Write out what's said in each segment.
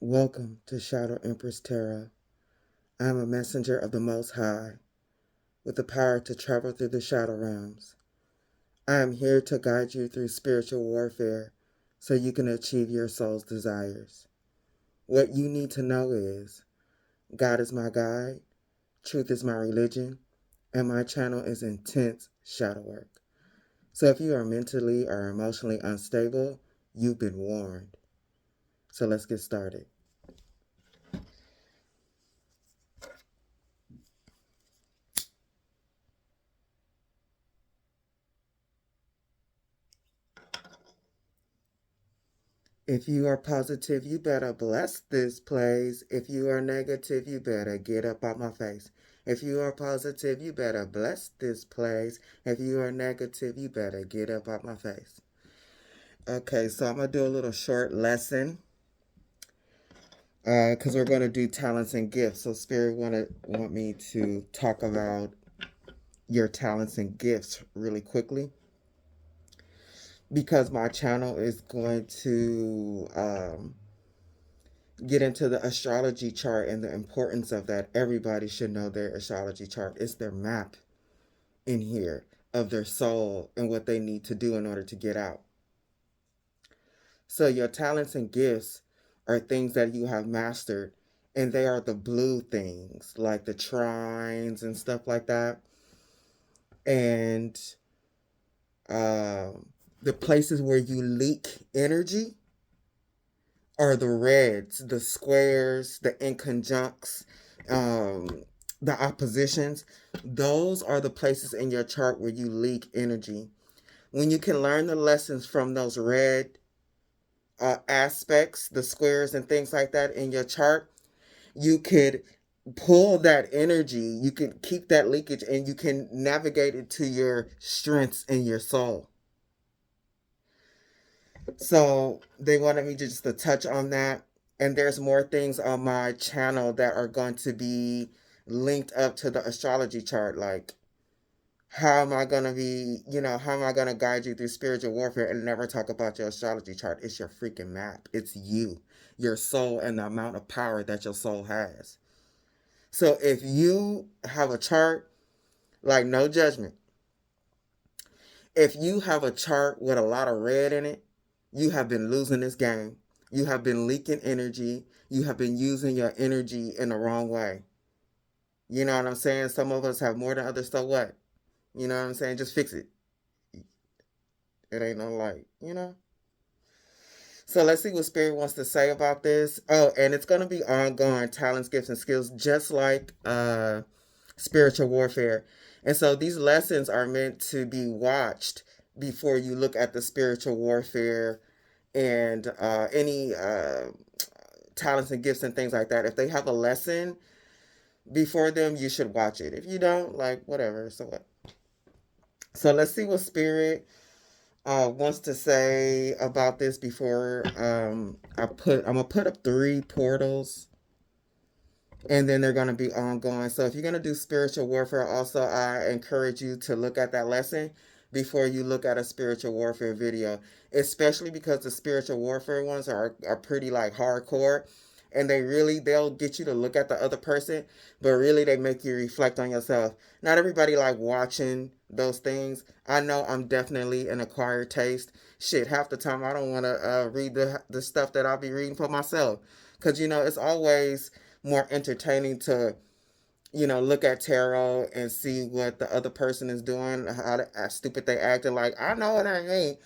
Welcome to Shadow Empress Tarot. I am a messenger of the Most High, with the power to travel through the shadow realms. I am here to guide you through spiritual warfare so you can achieve your soul's desires. What you need to know is, God is my guide, truth is my religion, and my channel is intense shadow work. So if you are mentally or emotionally unstable, you've been warned. So let's get started. If you are positive, you better bless this place. If you are negative, you better get up out my face. If you are positive, you better bless this place. If you are negative, you better get up out my face. Okay, so I'm going to do a little short lesson because we're going to do talents and gifts. So Spirit want me to talk about your talents and gifts really quickly, because my channel is going to get into the astrology chart and the importance of that. Everybody should know their astrology chart. It's their map in here of their soul and what they need to do in order to get out. So your talents and gifts are things that you have mastered, and they are the blue things, like the trines and stuff like that. And the places where you leak energy are the reds, the squares, the inconjuncts, the oppositions. Those are the places in your chart where you leak energy. When you can learn the lessons from those red aspects, the squares and things like that in your chart, you could pull that energy, you can keep that leakage, and you can navigate it to your strengths in your soul. So they wanted me just to touch on that. And there's more things on my channel that are going to be linked up to the astrology chart. Like, how am I going to be, how am I going to guide you through spiritual warfare and never talk about your astrology chart? It's your freaking map. It's you, your soul, and the amount of power that your soul has. So if you have a chart, like, no judgment, if you have a chart with a lot of red in it, you have been losing this game. You have been leaking energy. You have been using your energy in the wrong way. You know what I'm saying? Some of us have more than others, so what? You know what I'm saying? Just fix it. It ain't no light. So let's see what Spirit wants to say about this. Oh, and it's going to be ongoing talents, gifts, and skills, just like spiritual warfare. And so these lessons are meant to be watched before you look at the spiritual warfare and any talents and gifts and things like that. If they have a lesson before them, you should watch it. If you don't, like, whatever. So what? So let's see what Spirit wants to say about this before I'm gonna put up 3 portals, and then they're gonna be ongoing. So if you're gonna do spiritual warfare, also I encourage you to look at that lesson before you look at a spiritual warfare video, especially because the spiritual warfare ones are pretty like hardcore, and they'll get you to look at the other person, but really they make you reflect on yourself. Not everybody like watching those things. I know I'm definitely an acquired taste. Shit, half the time I don't want to read the stuff that I'll be reading for myself, because it's always more entertaining to look at tarot and see what the other person is doing, how stupid they acting. Like, I know it ain't,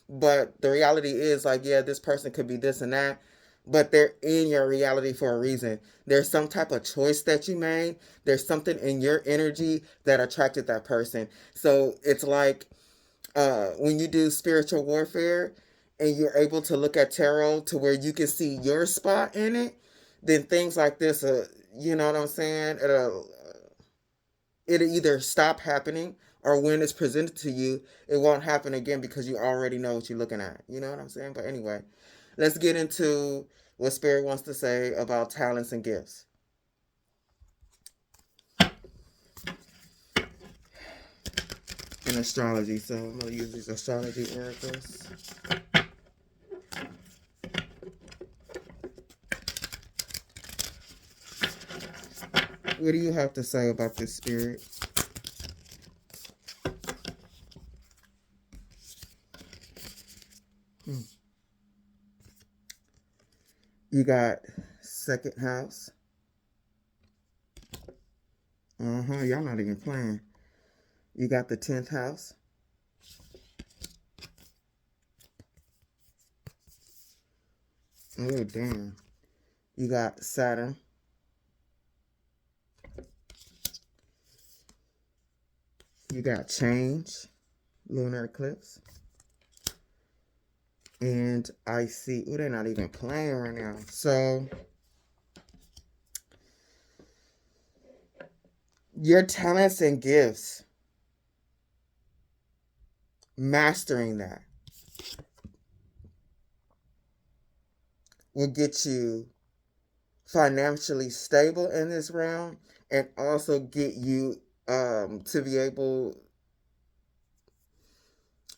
but the reality is, like, yeah, this person could be this and that, but they're in your reality for a reason. There's some type of choice that you made. There's something in your energy that attracted that person. So it's like when you do spiritual warfare and you're able to look at tarot to where you can see your spot in it, then things like this, you know what I'm saying? It'll either stop happening, or when it's presented to you, it won't happen again because you already know what you're looking at. You know what I'm saying? But anyway, let's get into what Spirit wants to say about talents and gifts. In astrology, so I'm going to use these astrology oracles. What do you have to say about this, Spirit? You got second house. Y'all not even playing. You got the 10th house. Oh, damn. You got Saturn. You got change, lunar eclipse. And I see, they're not even playing right now. So, your talents and gifts, mastering that will get you financially stable in this realm, and also get you to be able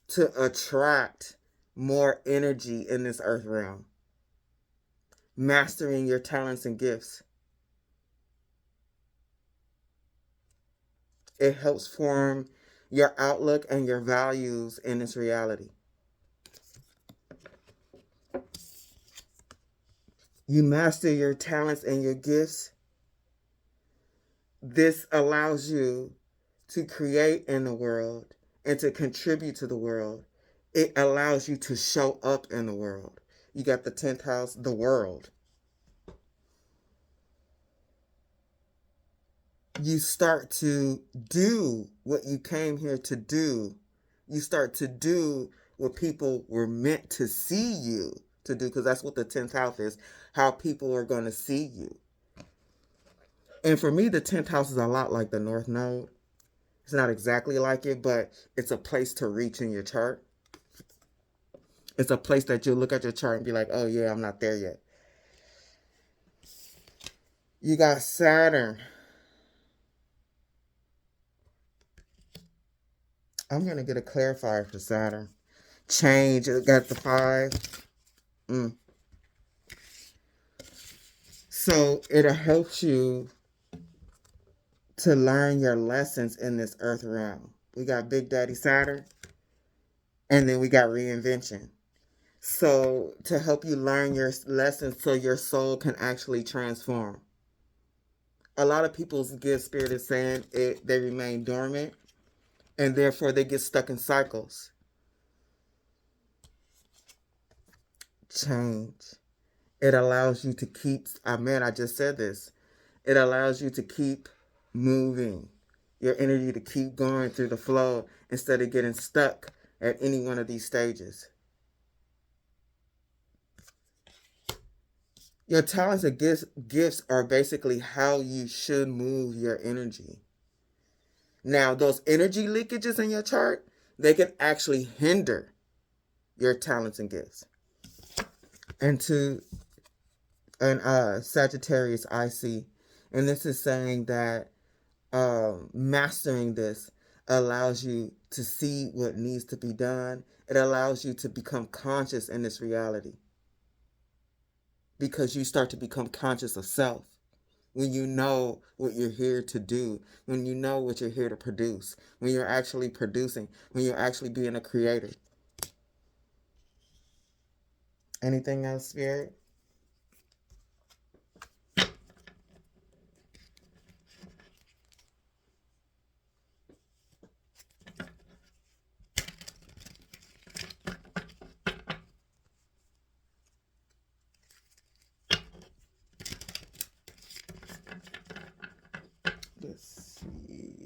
to attract more energy in this earth realm. Mastering your talents and gifts. It helps form your outlook and your values in this reality. You master your talents and your gifts. This allows you to create in the world and to contribute to the world. It allows you to show up in the world. You got the 10th house, the world. You start to do what you came here to do. You start to do what people were meant to see you to do, because that's what the 10th house is, how people are going to see you. And for me, the 10th house is a lot like the North Node. It's not exactly like it, but it's a place to reach in your chart. It's a place that you'll look at your chart and be like, oh yeah, I'm not there yet. You got Saturn. I'm going to get a clarifier for Saturn. Change, it got the 5. So it helps you to learn your lessons in this earth realm. We got Big Daddy Saturn, and then we got reinvention. So to help you learn your lessons so your soul can actually transform. A lot of people's gift spirit is saying they remain dormant, and therefore they get stuck in cycles. Change. It allows you to keep, I just said this. It allows you to keep moving, your energy to keep going through the flow instead of getting stuck at any one of these stages. Your talents and gifts are basically how you should move your energy. Now, those energy leakages in your chart, they can actually hinder your talents and gifts. And Sagittarius, I see, and this is saying that mastering this allows you to see what needs to be done. It allows you to become conscious in this reality, because you start to become conscious of self when you know what you're here to do, when you know what you're here to produce, when you're actually producing, when you're actually being a creator. Anything else, Spirit? Let's see.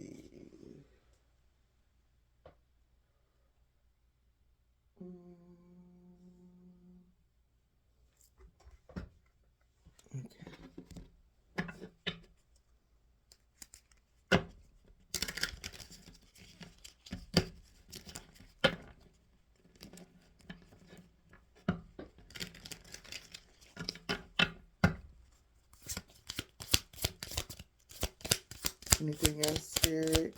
Anything else, Spirit?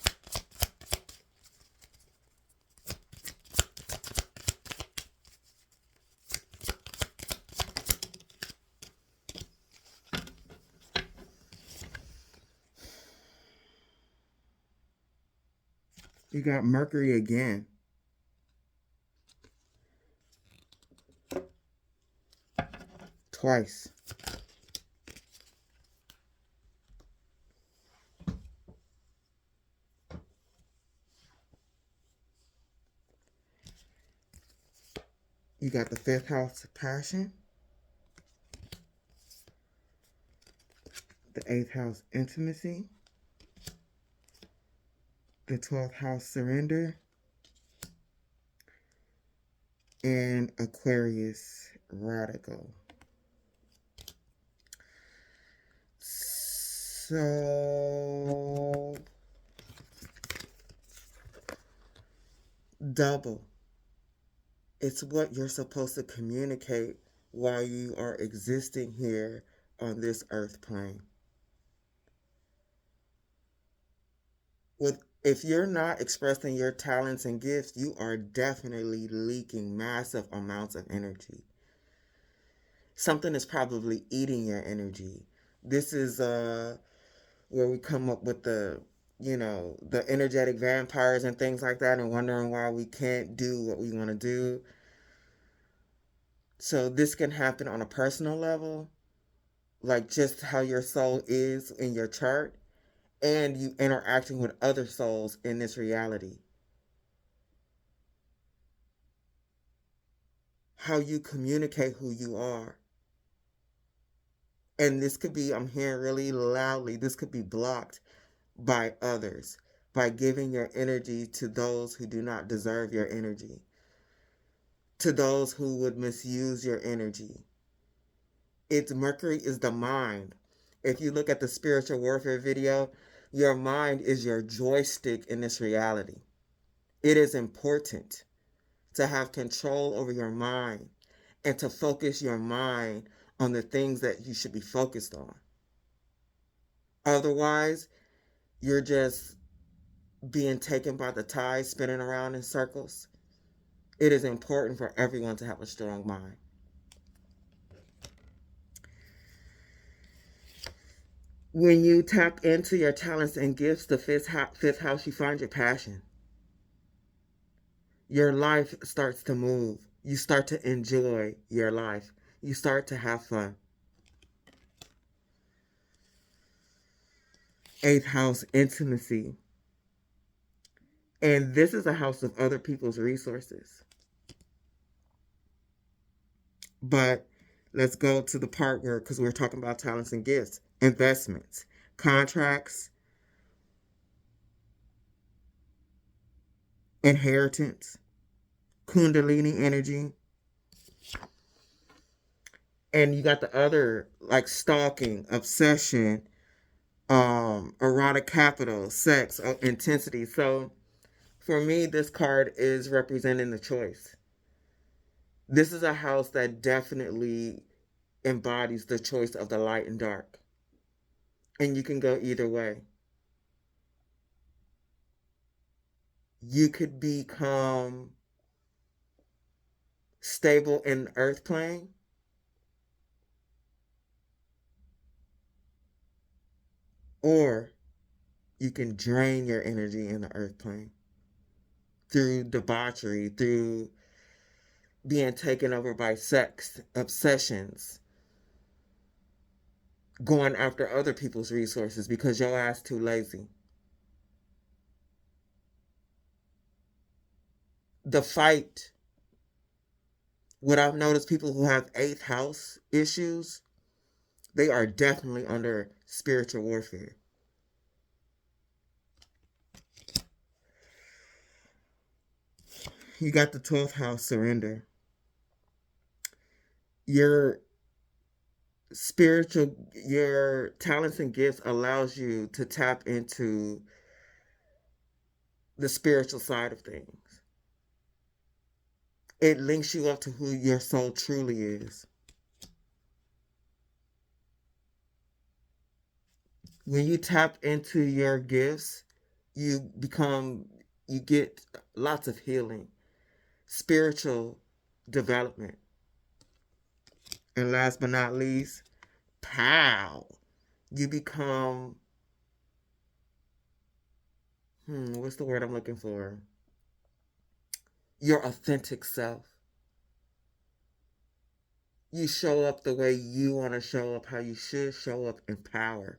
You got Mercury again. Twice. You got the 5th house of passion. The 8th house intimacy. The 12th house surrender. And Aquarius radical. So double. It's what you're supposed to communicate while you are existing here on this earth plane. If you're not expressing your talents and gifts, you are definitely leaking massive amounts of energy. Something is probably eating your energy. This is where we come up with the energetic vampires and things like that, and wondering why we can't do what we want to do. So this can happen on a personal level, like just how your soul is in your chart, and you interacting with other souls in this reality. How you communicate who you are. And this could be, I'm hearing really loudly, this could be blocked by others, by giving your energy to those who do not deserve your energy, to those who would misuse your energy. It's Mercury is the mind. If you look at the spiritual warfare video, your mind is your joystick in this reality. It is important to have control over your mind and to focus your mind on the things that you should be focused on. Otherwise, you're just being taken by the tide, spinning around in circles. It is important for everyone to have a strong mind. When you tap into your talents and gifts, the fifth house, you find your passion. Your life starts to move. You start to enjoy your life. You start to have fun. 8th house, intimacy. And this is a house of other people's resources. But let's go to the part where, because we're talking about talents and gifts, investments, contracts, inheritance, kundalini energy. And you got the other, like stalking, obsession, erotic capital, sex, intensity. So for me, this card is representing the choice. This is a house that definitely embodies the choice of the light and dark. And you can go either way. You could become stable in the earth plane, or you can drain your energy in the earth plane through debauchery, through being taken over by sex, obsessions, going after other people's resources because your ass too lazy. The fight, what I've noticed, people who have 8th house issues, they are definitely under spiritual warfare. You got the 12th house, surrender. Your your talents and gifts allows you to tap into the spiritual side of things. It links you up to who your soul truly is. When you tap into your gifts, you get lots of healing, spiritual development. And last but not least, pow, you become What's the word I'm looking for? Your authentic self. You show up the way you want to show up, how you should show up in power.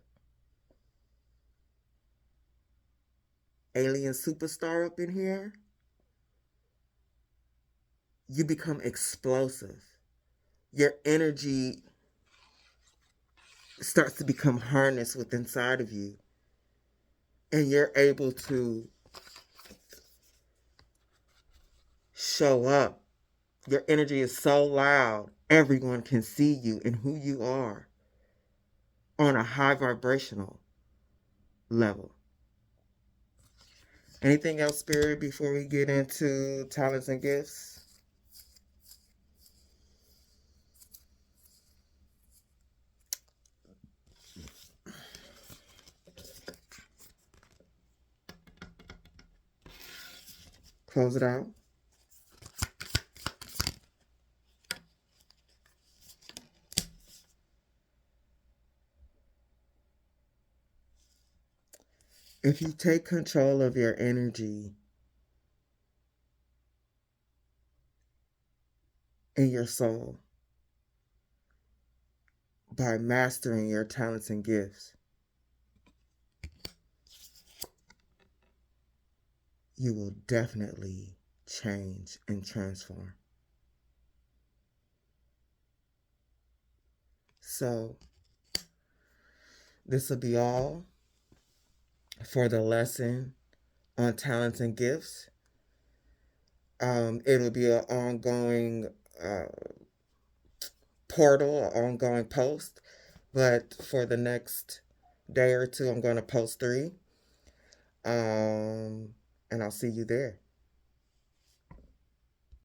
Alien superstar up in here. You become explosive. Your energy starts to become harnessed within inside of you. And you're able to show up. Your energy is so loud, everyone can see you and who you are on a high vibrational level. Anything else, Spirit, before we get into talents and gifts? Close it out. If you take control of your energy and your soul by mastering your talents and gifts, you will definitely change and transform. So, this will be all for the lesson on talents and gifts. It'll be an ongoing portal, an ongoing post, but for the next day or two, I'm going to post 3. And I'll see you there.